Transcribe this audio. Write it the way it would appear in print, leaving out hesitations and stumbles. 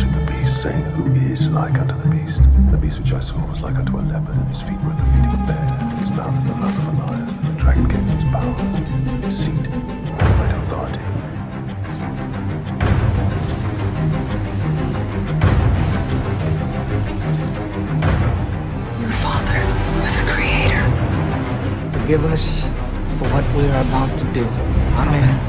watching the beast, saying, "Who is like unto the beast?" The beast which I saw was like unto a leopard, and his feet were at the feet of a bear, and his mouth is the mouth of a lion, and the dragon gave him his power, his seat, and great authority. Your father was the creator. Forgive us for what we are about to do. Amen.